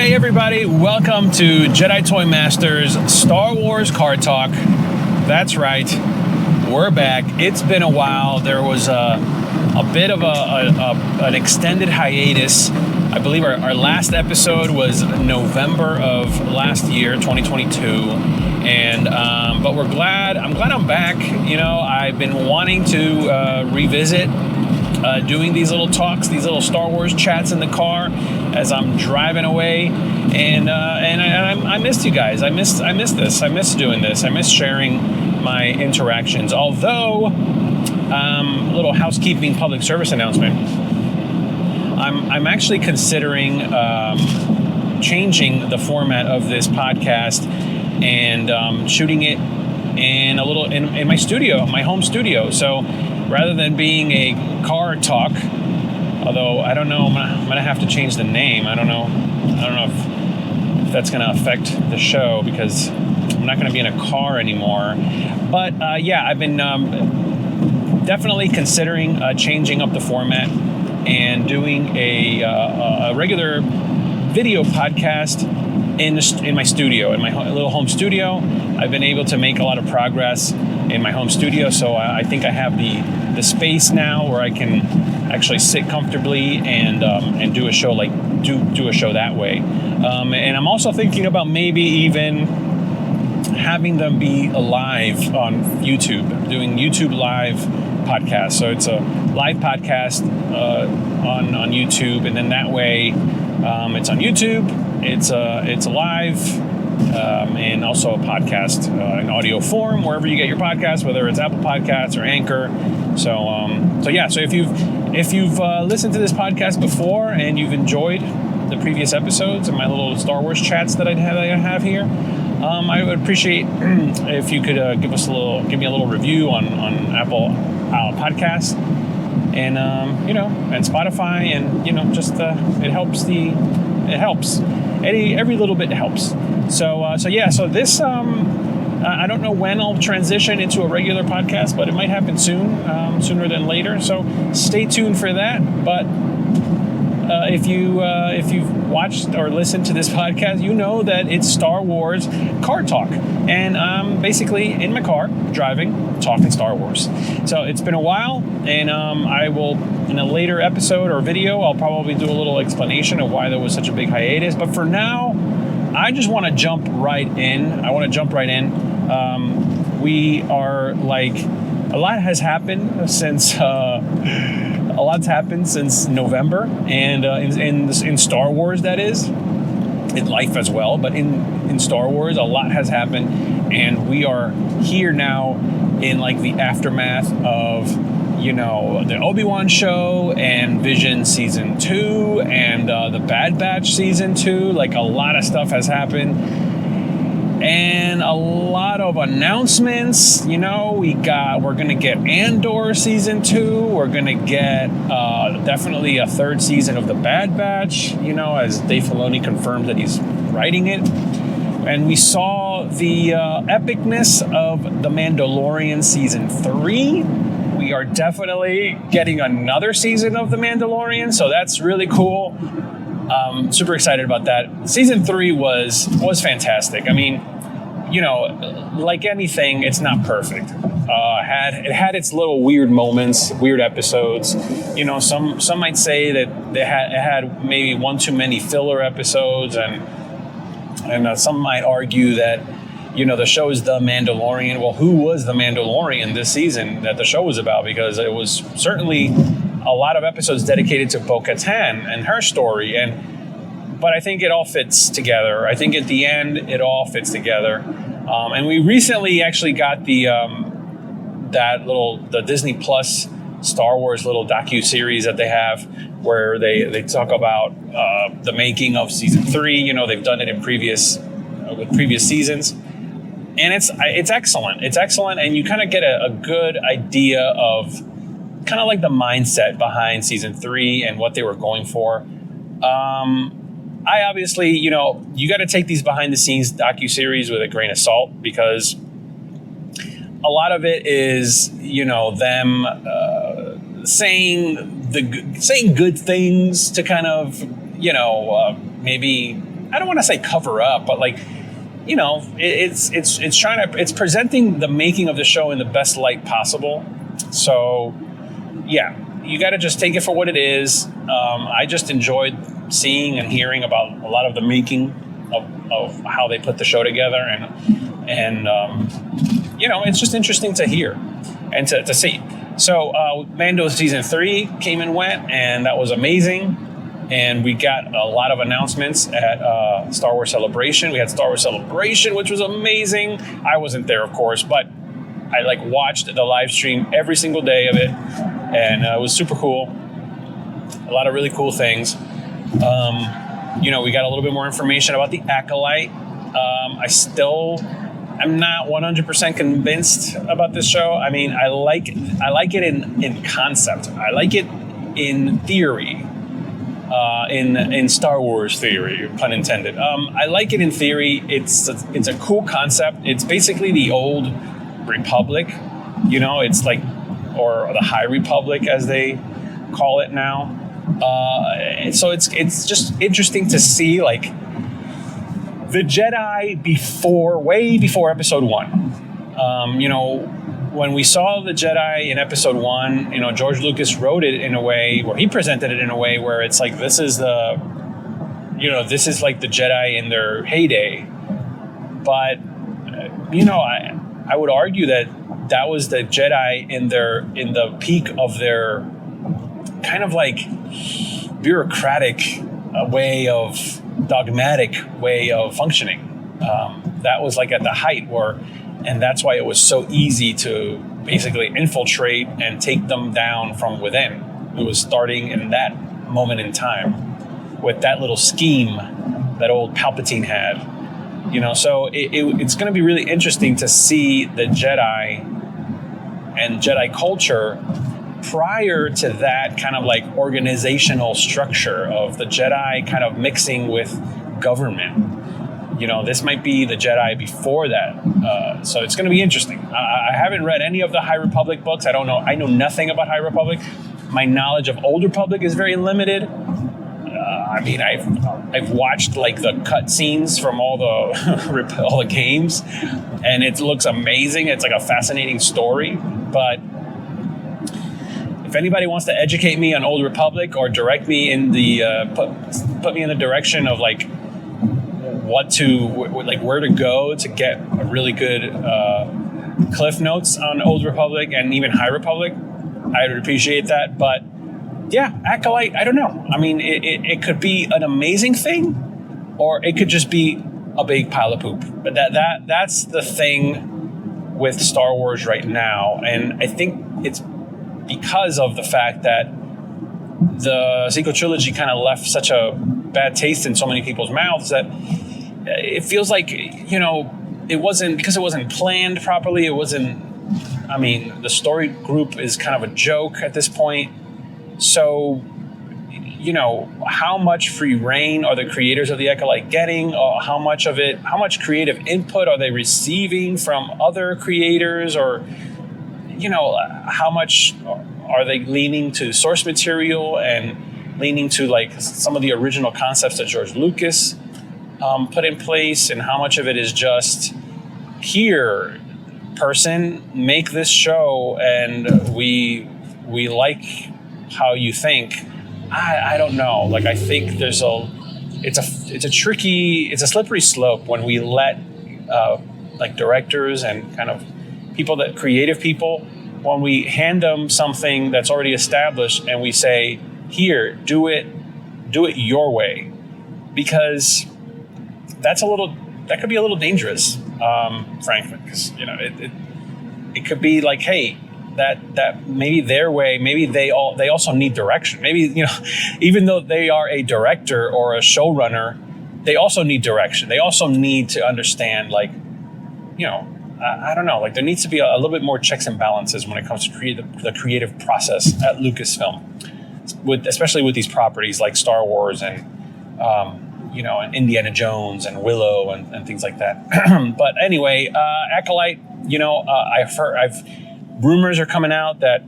Hey everybody, welcome to Jedi Toy Masters Star Wars Car Talk. That's right, we're back. It's been a while. There was a bit of an extended hiatus. I believe our last episode was November of last year, 2022. And but I'm glad I'm back. You know, I've been wanting to revisit doing these little talks, these little Star Wars chats in the car as I'm driving away, and I missed you guys. I missed this. I miss doing this. I miss sharing my interactions. Although, little housekeeping public service announcement. I'm actually considering changing the format of this podcast and shooting it in my studio, my home studio. So rather than being a car talk, although I don't know, I'm gonna have to change the name. I don't know if that's gonna affect the show because I'm not gonna be in a car anymore. But yeah, I've been definitely considering changing up the format and doing a regular video podcast in my studio, in my little home studio. I've been able to make a lot of progress in my home studio, so I think I have the space now where I can actually sit comfortably and do a show do a show that way. And I'm also thinking about maybe even having them be live on YouTube, doing YouTube live podcasts. So it's a live podcast on YouTube, and then that way it's on YouTube. It's live. And also a podcast in audio form wherever you get your podcasts, whether it's Apple Podcasts or Anchor. So yeah. So if you've listened to this podcast before and you've enjoyed the previous episodes and my little Star Wars chats that I have here, I would appreciate if you could give me a little review on Apple Podcasts and and Spotify, and just it helps. Every little bit helps. So yeah. So this I don't know when I'll transition into a regular podcast, but it might happen soon, sooner than later. So stay tuned for that. But if you've watched or listened to this podcast, you know that it's Star Wars Car Talk, and I'm basically in my car driving, talking Star Wars. So it's been a while, and I will, in a later episode or video, I'll probably do a little explanation of why there was such a big hiatus. But for now, I just want to jump right in. We are a lot has happened since November, and in Star Wars, that is, in life as well. But in Star Wars, a lot has happened, and we are here now in the aftermath of the Obi-Wan show and Vision season 2 and the Bad Batch season 2. A lot of stuff has happened and a lot of announcements. We're gonna get Andor season 2. We're gonna get definitely a third season of the Bad Batch, as Dave Filoni confirmed that he's writing it. And we saw the epicness of The Mandalorian season 3. We are definitely getting another season of The Mandalorian, so that's really cool. Super excited about that. Season 3 was fantastic. I mean, like anything, it's not perfect. It had its little weird moments, weird episodes. Some might say that it had maybe one too many filler episodes, and some might argue that the show is The Mandalorian. Well, who was the Mandalorian this season that the show was about? Because it was certainly a lot of episodes dedicated to Bo-Katan and her story. But I think it all fits together. I think at the end, it all fits together. And we recently actually got the Disney Plus Star Wars little docu-series that they have, where they talk about the making of season 3. They've done it in previous seasons. And it's excellent. It's excellent, and you kind of get a good idea of kind of the mindset behind season 3 and what they were going for. I obviously, you got to take these behind the scenes docuseries with a grain of salt, because a lot of it is, them saying good things to kind of, maybe I don't want to say cover up, but like, you know, it's presenting the making of the show in the best light possible. So yeah, you got to just take it for what it is. I just enjoyed seeing and hearing about a lot of the making of how they put the show together, and you know, it's just interesting to hear and to see. So Mando season 3 came and went, and that was amazing. And we got a lot of announcements at Star Wars Celebration. We had Star Wars Celebration, which was amazing. I wasn't there, of course, but I like watched the live stream every single day of it, and it was super cool. A lot of really cool things. You know, we got a little bit more information about the Acolyte. I'm not 100% convinced about this show. I mean, I like it in concept. I like it in theory. In Star Wars theory, pun intended. I like it in theory. It's a cool concept. It's basically the old Republic, you know. It's like, or the High Republic as they call it now. So it's just interesting to see like the Jedi way before Episode 1. You know, when we saw the Jedi in Episode 1, you know, George Lucas wrote it in a way where he presented it in a way where it's like, this is like the Jedi in their heyday. But, you know, I would argue that was the Jedi in the peak of their kind of like bureaucratic dogmatic way of functioning. That was like at the height and that's why it was so easy to basically infiltrate and take them down from within. It was starting in that moment in time with that little scheme that old Palpatine had. You know, so it's going to be really interesting to see the Jedi and Jedi culture prior to that kind of like organizational structure of the Jedi kind of mixing with government. You know, this might be the Jedi before that. So it's going to be interesting. I haven't read any of the High Republic books. I don't know. I know nothing about High Republic. My knowledge of Old Republic is very limited. I mean, I've watched like the cut scenes from all the games, and it looks amazing. It's like a fascinating story. But if anybody wants to educate me on Old Republic or direct me in the put me in the direction of like where to go to get a really good cliff notes on Old Republic and even High Republic, I would appreciate that. But yeah, Acolyte, I don't know. I mean, it could be an amazing thing, or it could just be a big pile of poop. But that's the thing with Star Wars right now, and I think it's because of the fact that the sequel trilogy kind of left such a bad taste in so many people's mouths that it feels like, you know, it wasn't planned properly. It wasn't, I mean, the story group is kind of a joke at this point. So, you know, how much free reign are the creators of the Acolyte getting? Or how much creative input are they receiving from other creators? Or, you know, how much are they leaning to source material and leaning to like some of the original concepts that George Lucas put in place, and how much of it is just, here, person, make this show and we like how you think. I don't know. Like, I think it's a slippery slope when we let like directors and kind of creative people, when we hand them something that's already established and we say, here, do it your way, because that could be a little dangerous, frankly, because, you know, it could be like, hey, that maybe their way, maybe they also need direction. Maybe, you know, even though they are a director or a showrunner, they also need direction. They also need to understand, like, you know, I don't know, like there needs to be a little bit more checks and balances when it comes to the creative process at Lucasfilm, especially with these properties like Star Wars and you know, and Indiana Jones and Willow and things like that. But anyway, Acolyte, you know, rumors are coming out that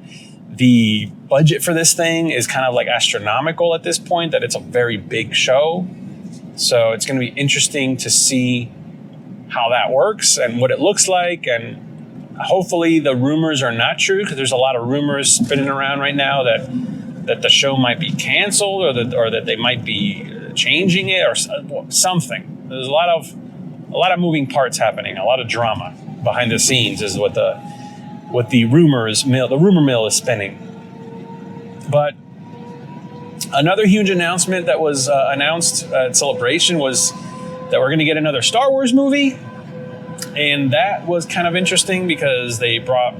the budget for this thing is kind of like astronomical at this point, that it's a very big show. So it's going to be interesting to see how that works and what it looks like. And hopefully the rumors are not true, because there's a lot of rumors spinning around right now that the show might be canceled, or that they might be changing it or something. There's a lot of moving parts happening, a lot of drama behind the scenes is what the rumor mill is spinning. But another huge announcement that was announced at Celebration was that we're going to get another Star Wars movie. And that was kind of interesting because they brought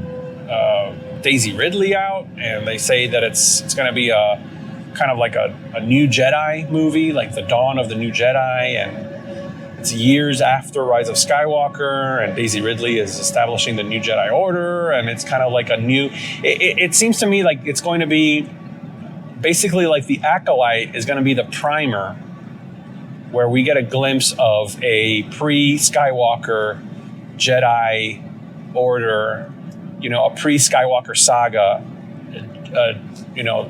Daisy Ridley out, and they say that it's going to be a kind of like a new Jedi movie, like the dawn of the new Jedi. And it's years after Rise of Skywalker, and Daisy Ridley is establishing the new Jedi Order. And it's kind of like a new, it seems to me like it's going to be basically like the Acolyte is going to be the primer, where we get a glimpse of a pre-Skywalker Jedi Order, a pre-Skywalker saga,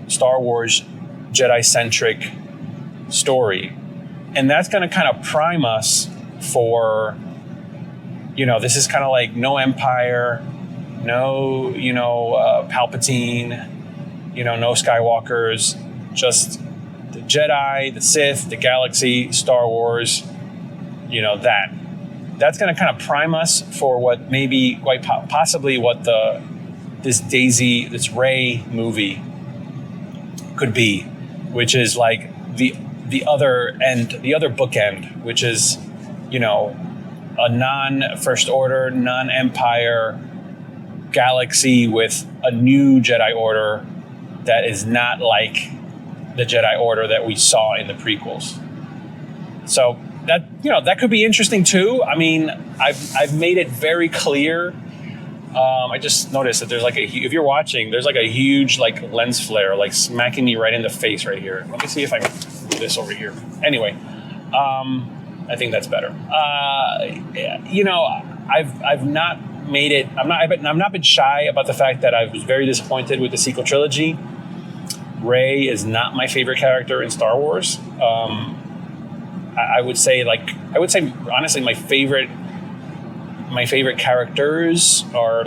Star Wars Jedi-centric story. And that's going to kind of prime us for, this is kind of like no Empire, no, Palpatine, no Skywalkers, just the Jedi, the Sith, the galaxy, Star Wars, that's going to kind of prime us for what maybe quite possibly what this Rey movie could be, which is like the other bookend, which is, a non-First Order, non-Empire galaxy with a new Jedi Order that is not like the Jedi Order that we saw in the prequels. So that could be interesting too. I mean, I've made it very clear. I just noticed that there's like if you're watching, there's like a huge like lens flare like smacking me right in the face right here. Let me see if I can do this over here. Anyway, I think that's better. I've not made it. I've not been shy about the fact that I was very disappointed with the sequel trilogy. Rey is not my favorite character in Star Wars. I would say honestly, my favorite characters are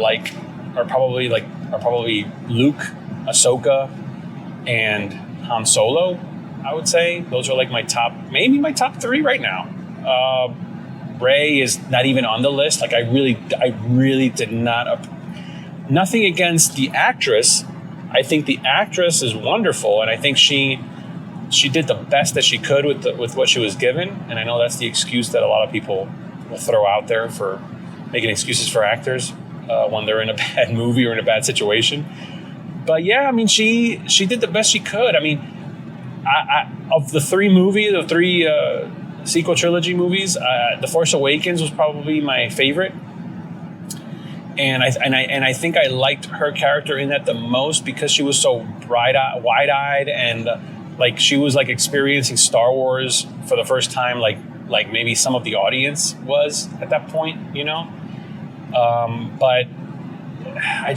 probably Luke, Ahsoka, and Han Solo. I would say those are like my top three right now. Rey is not even on the list. Like I really did not. Nothing against the actress. I think the actress is wonderful, and I think she did the best that she could with what she was given. And I know that's the excuse that a lot of people will throw out there for making excuses for actors when they're in a bad movie or in a bad situation. But yeah, I mean, she did the best she could. I mean, of the three sequel trilogy movies, The Force Awakens was probably my favorite. And I think I liked her character in that the most because she was so wide-eyed and like she was like experiencing Star Wars for the first time, like maybe some of the audience was at that point, But I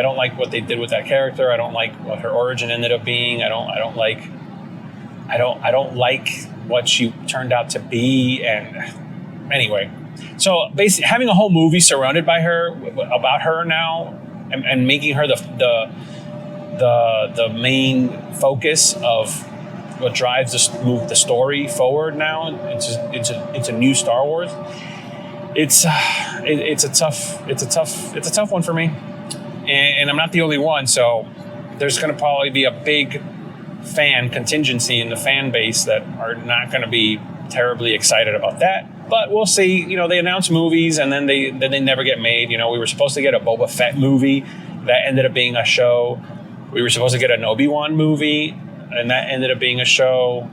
don't like what they did with that character. I don't like what her origin ended up being. I don't like what she turned out to be. And anyway. So basically, having a whole movie surrounded by her, about her now, and making her the main focus of what drives the story forward now into new Star Wars. It's a tough one for me, and I'm not the only one. So there's going to probably be a big fan contingency in the fan base that are not going to be terribly excited about that. But we'll see. They announce movies and then they never get made. We were supposed to get a Boba Fett movie that ended up being a show. We were supposed to get an Obi-Wan movie and that ended up being a show.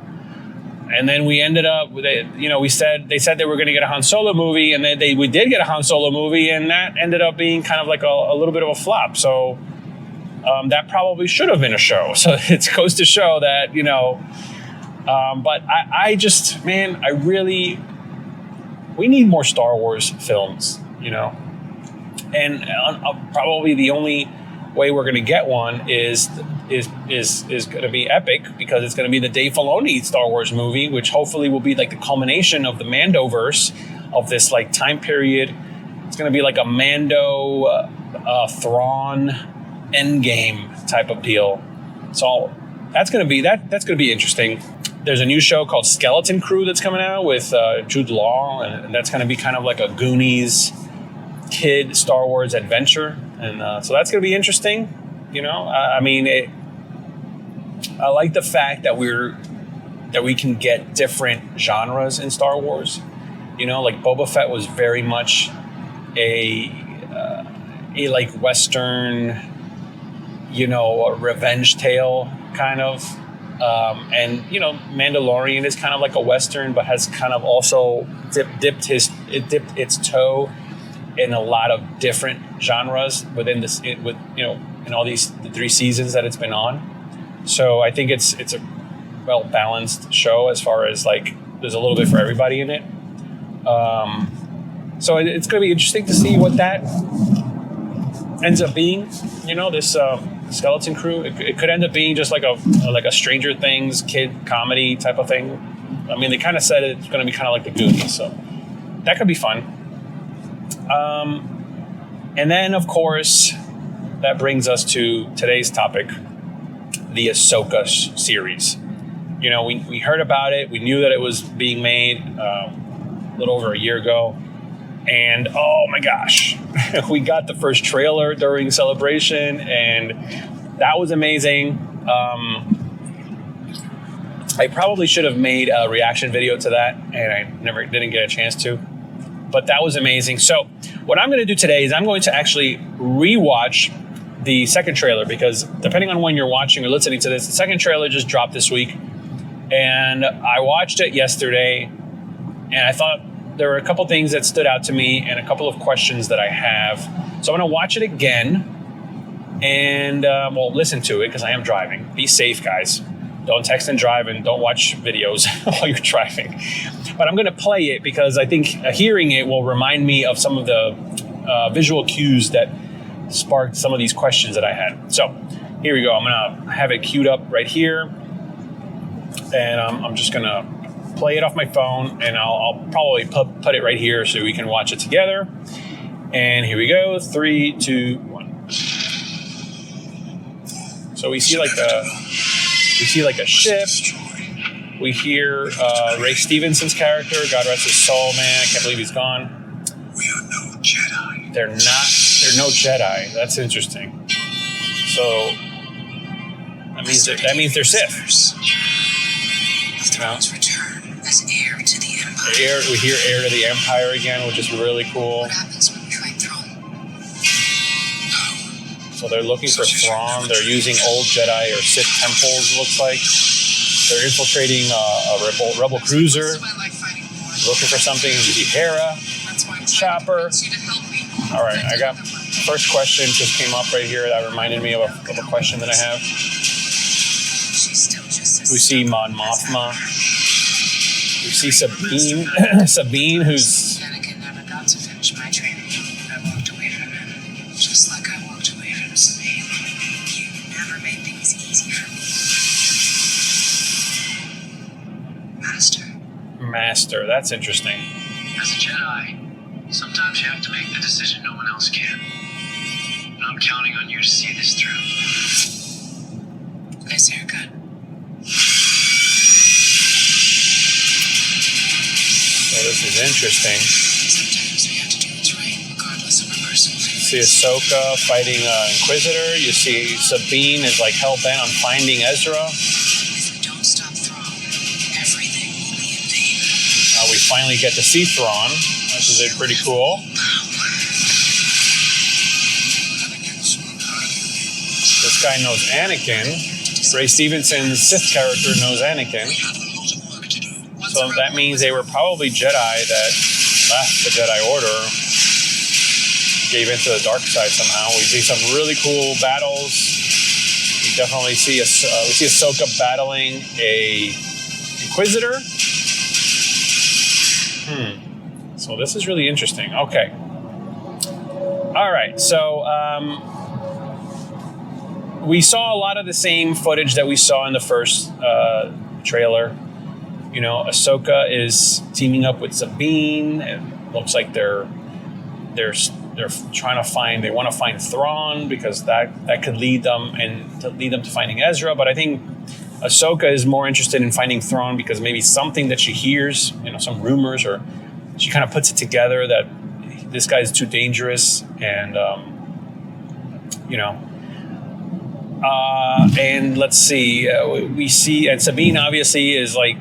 And then we ended up with they said they were going to get a Han Solo movie, and then we did get a Han Solo movie, and that ended up being kind of like a little bit of a flop. So that probably should have been a show. So it goes to show that but we need more Star Wars films, and probably the only way we're going to get one is is going to be epic because it's going to be the Dave Filoni Star Wars movie, which hopefully will be like the culmination of the Mandoverse of this like time period. It's going to be like a Mando, Thrawn, Endgame type of deal. So that's going to be interesting. There's a new show called Skeleton Crew that's coming out with Jude Law, and that's going to be kind of like a Goonies kid Star Wars adventure, and so that's going to be interesting. You know, I like the fact that we can get different genres in Star Wars. You know, like Boba Fett was very much a like Western, you know, a revenge tale kind of. And, you know, Mandalorian is kind of like a Western, but has kind of also dipped its toe in a lot of different genres within this, with, you know, in all the 3 seasons that it's been on. So I think it's a well-balanced show as far as like, there's a little bit for everybody in it. So it's going to be interesting to see what that ends up being, you know, this, Skeleton Crew. It could end up being just like a Stranger Things kid comedy type of thing. I mean, they kind of said it's going to be kind of like the Goonies, so that could be fun. And then, of course, that brings us to today's topic, the Ahsoka series. You know, we heard about it. We knew that it was being made a little over a year ago. And oh my gosh, we got the first trailer during Celebration, and that was amazing. I probably should have made a reaction video to that, and I didn't get a chance to. But that was amazing. So what I'm going to do today is I'm going to actually rewatch the second trailer, because depending on when you're watching or listening to this, the second trailer just dropped this week, and I watched it yesterday, and I thought there were a couple things that stood out to me and a couple of questions that I have. So I'm going to watch it again and, listen to it because I am driving. Be safe, guys. Don't text and drive, and don't watch videos while you're driving. But I'm going to play it because I think hearing it will remind me of some of the visual cues that sparked some of these questions that I had. So here we go. I'm going to have it queued up right here. And I'm just going to play it off my phone, and I'll probably put it right here so we can watch it together. And here we go. 3, 2, 1. So we see like a ship. We hear Ray Stevenson's character. God rest his soul, man. I can't believe he's gone. We are no Jedi. They're no Jedi. That's interesting. So that means they're Sith. As heir to the Empire. We hear heir to the Empire again, which is really cool. What happens when we find Thrawn? So they're looking for Thrawn. They're using old Jedi or Sith temples, looks like. They're infiltrating a rebel cruiser. Looking for something. You see Hera, Chopper. All right, I got first question just came up right here that reminded me of a question that I have. We see Mon Mothma. We see Sabine. Sabine, who's... Anakin never got to finish my training. I walked away from him, just like I walked away from Sabine. You never made things easy for me. Master, that's interesting. As a Jedi, sometimes you have to make the decision no one else can. And I'm counting on you to see this through. Nice haircut. So this is interesting. Sometimes we have to do what's right, regardless of our personal You see Ahsoka fighting Inquisitor. You see Sabine is like hell-bent on finding Ezra. If we don't stop Thrawn, everything will be in vain. We finally get to see Thrawn. This is pretty cool. This guy knows Anakin. Ray Stevenson's Sith character knows Anakin. So that means they were probably Jedi that left the Jedi Order, gave into the dark side somehow. We see some really cool battles. We definitely see Ahsoka battling a Inquisitor. So this is really interesting. Okay. All right. So we saw a lot of the same footage that we saw in the first trailer. You know, Ahsoka is teaming up with Sabine. It looks like they're trying to find. They want to find Thrawn because that could lead them to finding Ezra. But I think Ahsoka is more interested in finding Thrawn because maybe something that she hears, you know, some rumors, or she kind of puts it together that this guy's too dangerous, and you know. And let's see, we see, and Sabine obviously is like,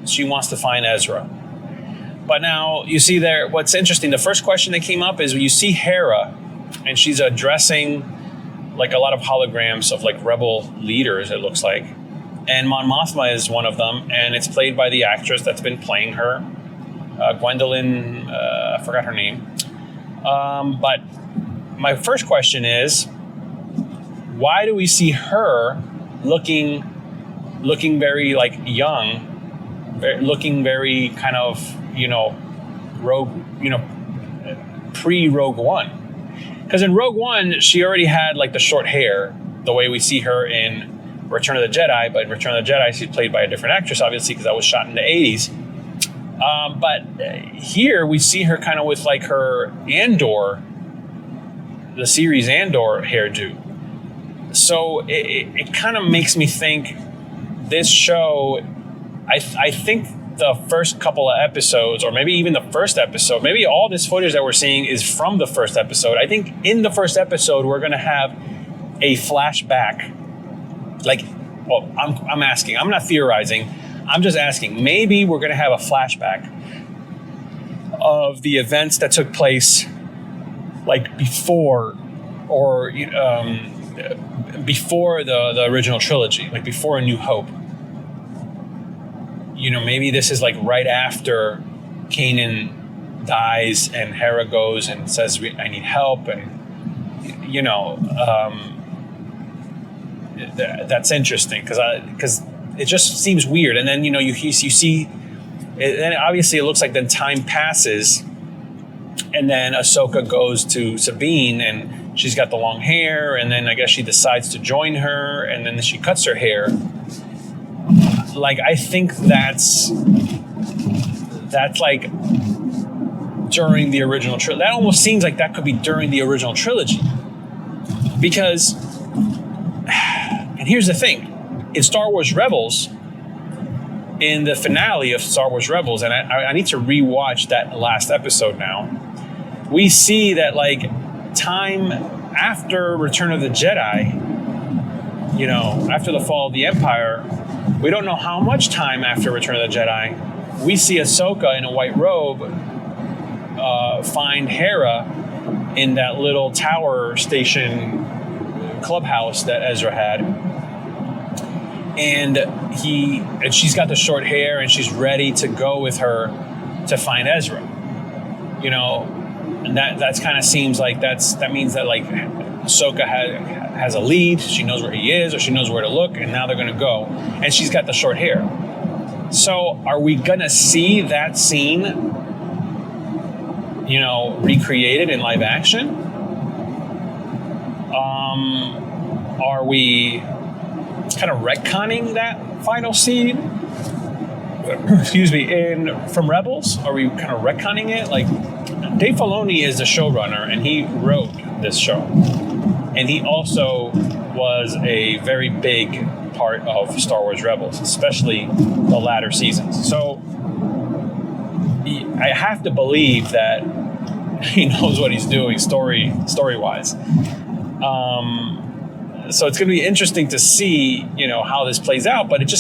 she wants to find Ezra. But now you see there, what's interesting, the first question that came up is when you see Hera, and she's addressing like a lot of holograms of like rebel leaders, it looks like. And Mon Mothma is one of them, and it's played by the actress that's been playing her, Gwendolyn, I forgot her name. But my first question is, why do we see her looking very like young, looking very kind of, you know, pre-Rogue One? Because in Rogue One, she already had like the short hair, the way we see her in Return of the Jedi. But in Return of the Jedi, she's played by a different actress, obviously, because that was shot in the 80s. But here we see her kind of with like her Andor, the series Andor hairdo. So it kind of makes me think this show, I think the first couple of episodes, or maybe even the first episode, maybe all this footage that we're seeing is from the first episode. I think in the first episode, we're going to have a flashback. Like, well, I'm asking, I'm not theorizing. I'm just asking, maybe we're going to have a flashback of the events that took place like before, or before the original trilogy, like before A New Hope. You know, maybe this is like right after Kanan dies and Hera goes and says, I need help. And, you know, that's interesting because it just seems weird. And then, you know, you see, and obviously it looks like then time passes, and then Ahsoka goes to Sabine, and she's got the long hair, and then I guess she decides to join her, and then she cuts her hair. Like, I think that's like during the original trilogy. That almost seems like that could be during the original trilogy. Because, and here's the thing, in Star Wars Rebels, in the finale of Star Wars Rebels, and I need to rewatch that last episode now, we see that like time after Return of the Jedi, you know, after the fall of the Empire, we don't know how much time after Return of the Jedi, we see Ahsoka in a white robe find Hera in that little tower station clubhouse that Ezra had. And she's got the short hair, and she's ready to go with her to find Ezra. You know, and that's kind of seems like that means that like Ahsoka has a lead. She knows where he is, or she knows where to look, and now they're going to go. And she's got the short hair. So are we going to see that scene, you know, recreated in live action? Are we kind of retconning that final scene? Excuse me, from Rebels? Are we kind of retconning it? Like, Dave Filoni is the showrunner, and he wrote this show. And he also was a very big part of Star Wars Rebels, especially the latter seasons. So I have to believe that he knows what he's doing story-wise. So it's going to be interesting to see, you know, how this plays out. But it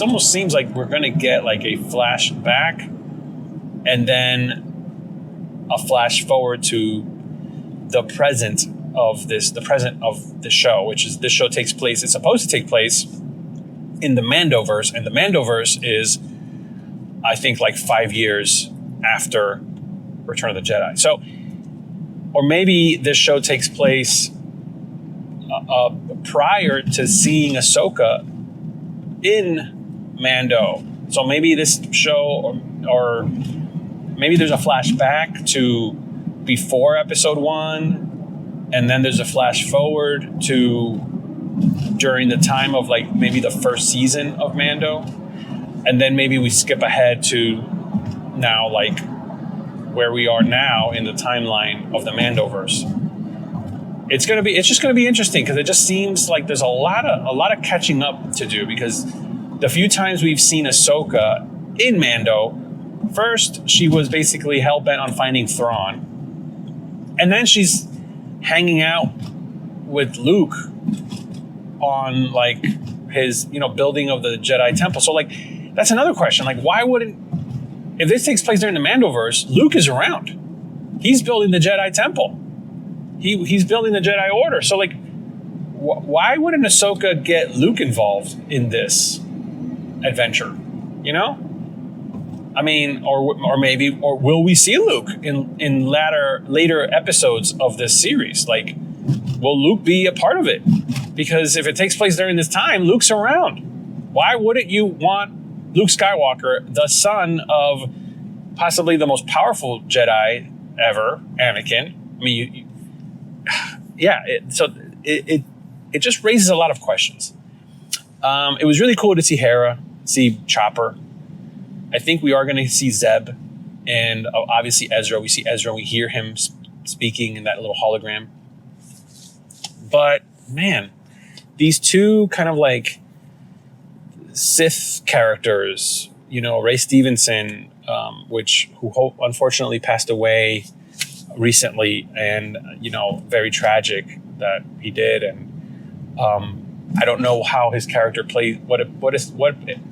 almost seems like we're going to get like a flashback and then a flash forward to the present of the show, which is, this show takes place, it's supposed to take place in the Mandoverse, and the Mandoverse is, I think, like 5 years after Return of the Jedi. So, or maybe this show takes place prior to seeing Ahsoka in Mando. So maybe this show, or maybe there's a flashback to before Episode 1, and then there's a flash forward to during the time of like maybe the first season of Mando, and then maybe we skip ahead to now like where we are now in the timeline of the Mandoverse. It's just gonna be interesting because it just seems like there's a lot of catching up to do, because the few times we've seen Ahsoka in Mando, first she was basically hell-bent on finding Thrawn, and then she's hanging out with Luke on like his building of the Jedi Temple. So like that's another question. Like, why wouldn't, if this takes place during the Mandoverse, Luke is around. He's building the Jedi Temple. He's building the Jedi Order. So like, why wouldn't Ahsoka get Luke involved in this adventure? I mean, or maybe will we see Luke in later episodes of this series? Like, will Luke be a part of it? Because if it takes place during this time, Luke's around. Why wouldn't you want Luke Skywalker, the son of possibly the most powerful Jedi ever, Anakin? I mean, it just raises a lot of questions. It was really cool to see Hera, see Chopper. I think we are going to see Zeb, and obviously Ezra. We see Ezra, we hear him speaking in that little hologram. But man, these two kind of like Sith characters, Ray Stevenson, who unfortunately passed away recently, and very tragic that he did, and I don't know how his character plays,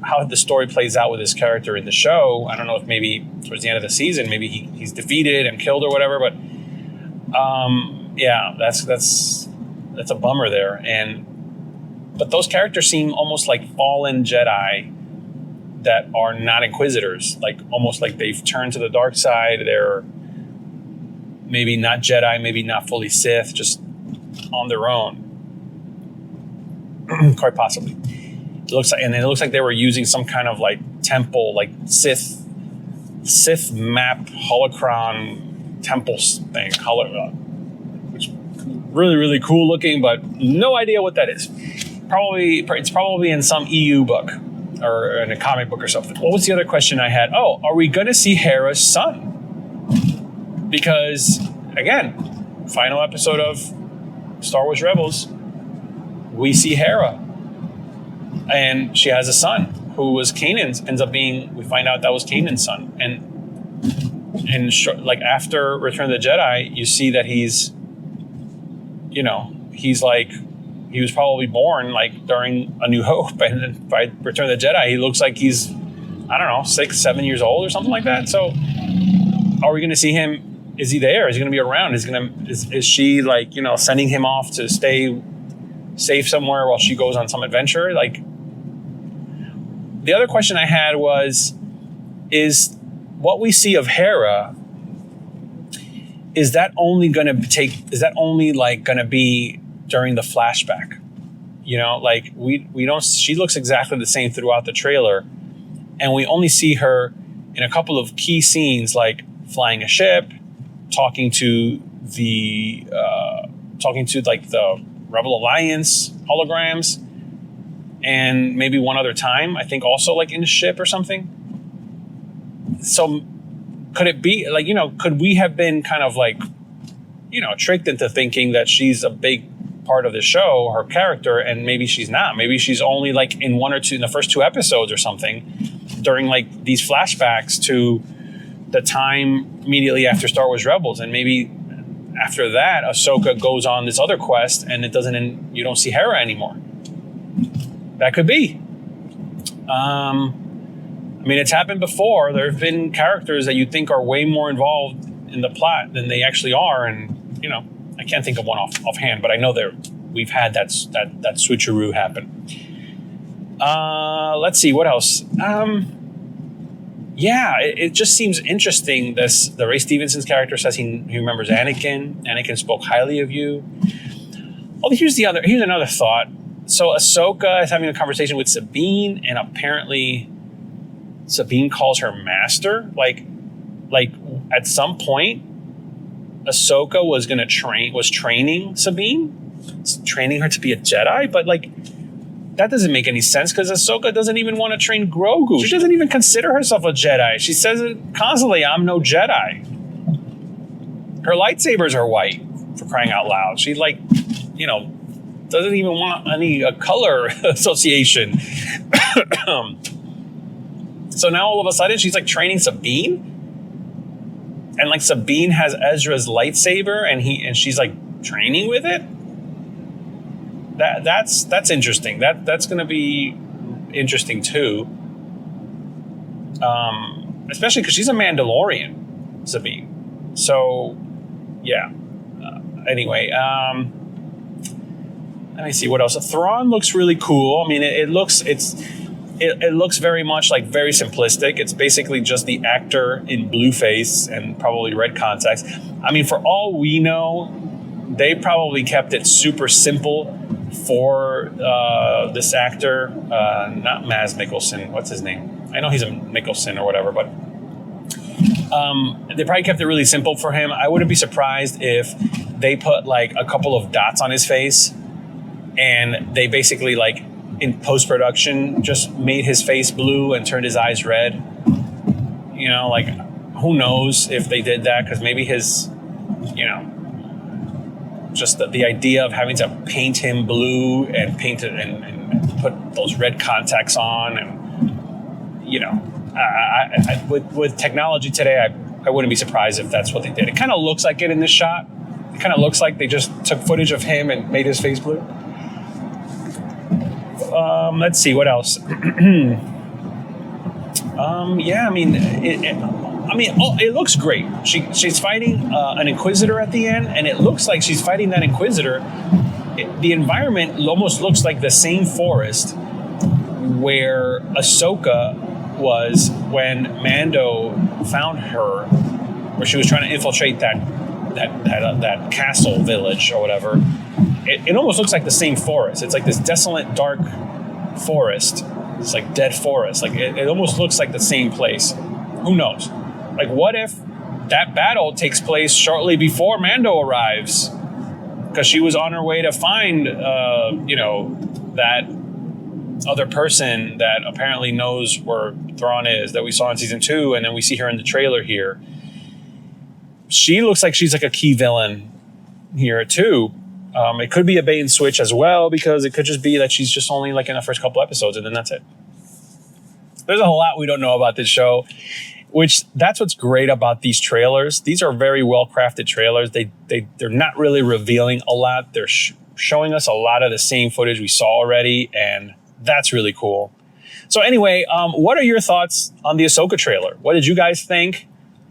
how the story plays out with his character in the show. I don't know if maybe towards the end of the season, maybe he's defeated and killed or whatever, but that's a bummer there. But those characters seem almost like fallen Jedi that are not Inquisitors, like almost like they've turned to the dark side. They're maybe not Jedi, maybe not fully Sith, just on their own. Quite possibly. It looks like they were using some kind of like temple, like Sith map holocron temple thing, which really, really cool looking, but no idea what that is. It's probably in some EU book or in a comic book or something. What was the other question I had? Oh, are we going to see Hera's son? Because again, final episode of Star Wars Rebels, we see Hera, and she has a son who was Kanan's. We find out that was Kanan's son, and like after Return of the Jedi, you see that he's like, he was probably born like during A New Hope, and then by Return of the Jedi, he looks like he's, I don't know, 6-7 years old or something like that. So, are we going to see him? Is he there? Is he going to be around? Is she like sending him off to stay safe somewhere while she goes on some adventure? Like, the other question I had was, is what we see of Hera, is that only going to be during the flashback? Like we don't, she looks exactly the same throughout the trailer, and we only see her in a couple of key scenes, like flying a ship, talking to like the Rebel Alliance holograms, and maybe one other time, I think also like in a ship or something. So could it be like, could we have been kind of like, tricked into thinking that she's a big part of the show, her character, and maybe she's not. Maybe she's only like in the first 2 episodes or something during like these flashbacks to the time immediately after Star Wars Rebels, and maybe after that, Ahsoka goes on this other quest, and you don't see Hera anymore. That could be. I mean, it's happened before. There have been characters that you think are way more involved in the plot than they actually are, and I can't think of one offhand, but I know we've had that switcheroo happen. Let's see what else. It just seems interesting. The Ray Stevenson's character says he remembers Anakin. Anakin spoke highly of you. Oh, here's another thought. So Ahsoka is having a conversation with Sabine, and apparently Sabine calls her master. Like at some point, Ahsoka was training Sabine, training her to be a Jedi, but like that doesn't make any sense because Ahsoka doesn't even want to train Grogu. She doesn't even consider herself a Jedi. She says it constantly, "I'm no Jedi." Her lightsabers are white, for crying out loud. She doesn't even want any color association. So now all of a sudden she's like training Sabine, and like Sabine has Ezra's lightsaber, and she's like training with it. That's interesting. That's going to be interesting too. Especially because she's a Mandalorian, Sabine. So yeah. Anyway, let me see what else. Thrawn looks really cool. I mean, it looks very much like very simplistic. It's basically just the actor in blue face and probably red contacts. I mean, for all we know, they probably kept it super simple for this actor, not Mads Mikkelsen. What's his name? I know he's a Mikkelsen or whatever, but they probably kept it really simple for him. I wouldn't be surprised if they put like a couple of dots on his face, and they basically like in post-production just made his face blue and turned his eyes red. You know, like who knows if they did that, because maybe his, just the idea of having to paint him blue and paint it and put those red contacts on, and with technology today, I wouldn't be surprised if that's what they did. It kind of looks like it in this shot. It kind of looks like they just took footage of him and made his face blue. Let's see what else. Yeah, I mean, it looks great. She's fighting an Inquisitor at the end, and it looks like she's fighting that Inquisitor. The environment almost looks like the same forest where Ahsoka was when Mando found her, where she was trying to infiltrate that castle village or whatever. It almost looks like the same forest. It's like this desolate, dark forest. It's like dead forest. Like it almost looks like the same place. Who knows? Like, what if that battle takes place shortly before Mando arrives? Because she was on her way to find, that other person that apparently knows where Thrawn is, that we saw in season 2, and then we see her in the trailer here. She looks like she's like a key villain here too. It could be a bait and switch as well, because it could just be that she's just only like in the first couple episodes and then that's it. There's a whole lot we don't know about this show, which that's what's great about these trailers. These are very well crafted trailers. They're not really revealing a lot. They're showing us a lot of the same footage we saw already, and that's really cool. So anyway, what are your thoughts on the Ahsoka trailer? What did you guys think?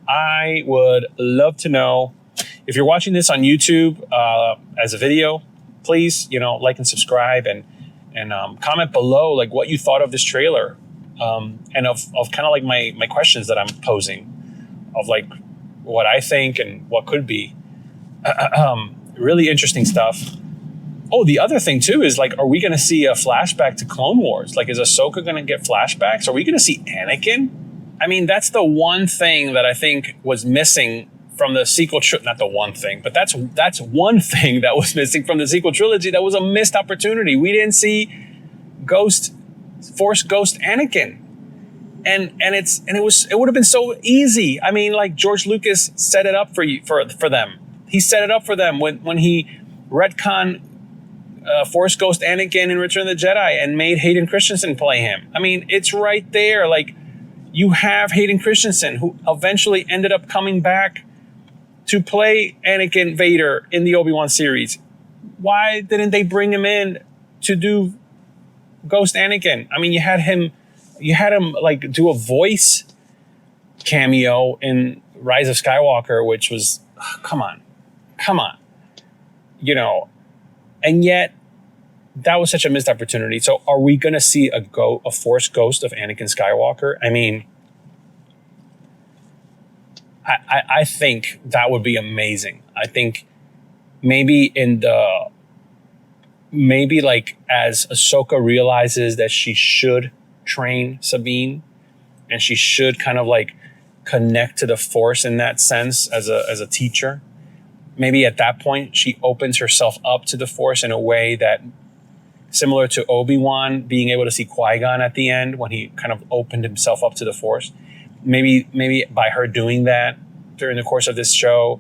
I would love to know. If you're watching this on YouTube as a video, please, like and subscribe and comment below like what you thought of this trailer, and of kind of like my questions that I'm posing, of like what I think and what could be. Really interesting stuff. Oh, the other thing too is like, are we going to see a flashback to Clone Wars? Like, is Ahsoka going to get flashbacks? Are we going to see Anakin? I mean, that's the one thing that I think was missing from the sequel, not the one thing, but that's one thing that was missing from the sequel trilogy. That was a missed opportunity. We didn't see Force Ghost Anakin, and it would have been so easy. I mean, like George Lucas set it up for them. He set it up for them when he retconned Force Ghost Anakin in Return of the Jedi and made Hayden Christensen play him. I mean, it's right there. Like, you have Hayden Christensen, who eventually ended up coming back to play Anakin Vader in the Obi-Wan series. Why didn't they bring him in to do Ghost Anakin? I mean, you had him like do a voice cameo in Rise of Skywalker, which was, come on. And yet that was such a missed opportunity. So are we going to see a Force ghost of Anakin Skywalker? I mean, I think that would be amazing. I think maybe like as Ahsoka realizes that she should train Sabine and she should kind of like connect to the Force in that sense as a teacher, maybe at that point she opens herself up to the Force in a way that, similar to Obi-Wan being able to see Qui-Gon at the end when he kind of opened himself up to the Force. Maybe by her doing that during the course of this show,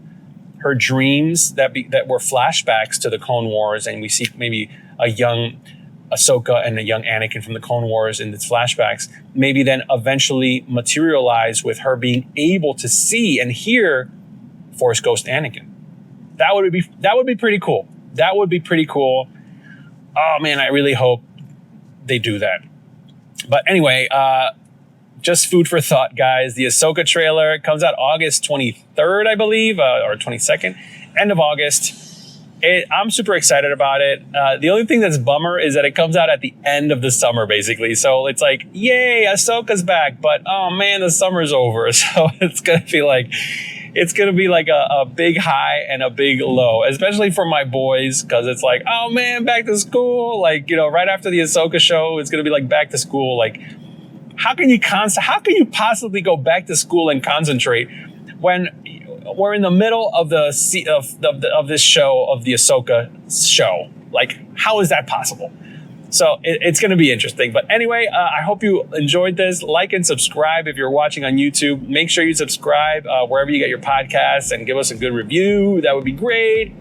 her dreams that were flashbacks to the Clone Wars, and we see maybe a young Ahsoka and a young Anakin from the Clone Wars in its flashbacks, maybe then eventually materialize with her being able to see and hear Force Ghost Anakin. That would be pretty cool. That would be pretty cool. Oh man, I really hope they do that. But anyway, just food for thought, guys. The Ahsoka trailer comes out August 23rd, I believe, or 22nd, end of August. I'm super excited about it. The only thing that's bummer is that it comes out at the end of the summer, basically. So it's like, yay, Ahsoka's back, but oh man, the summer's over. So it's gonna be like a big high and a big low, especially for my boys, because it's like, oh man, back to school. Like, you know, right after the Ahsoka show, it's gonna be like back to school. Like, how can you possibly go back to school and concentrate when we're in the middle of this show, of the Ahsoka show? Like, how is that possible? So it's going to be interesting. But anyway, I hope you enjoyed this. Like and subscribe if you're watching on YouTube. Make sure you subscribe wherever you get your podcasts and give us a good review. That would be great.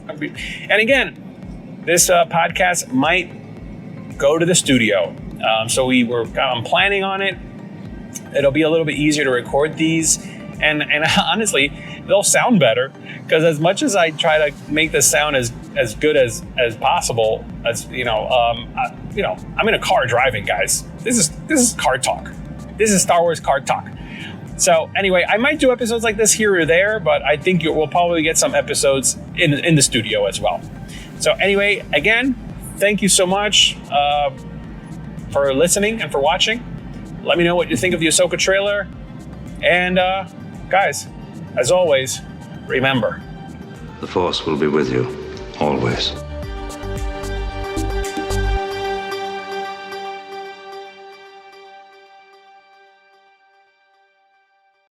And again, this podcast might go to the studio. So I'm planning on it. It'll be a little bit easier to record these. And honestly, they'll sound better, because as much as I try to make this sound as good as possible, as I'm in a car driving, guys. This is car talk. This is Star Wars car talk. So anyway, I might do episodes like this here or there, but I think we'll probably get some episodes in the studio as well. So anyway, again, thank you so much for listening and for watching. Let me know what you think of the Ahsoka trailer. And guys, as always, remember, the Force will be with you, always.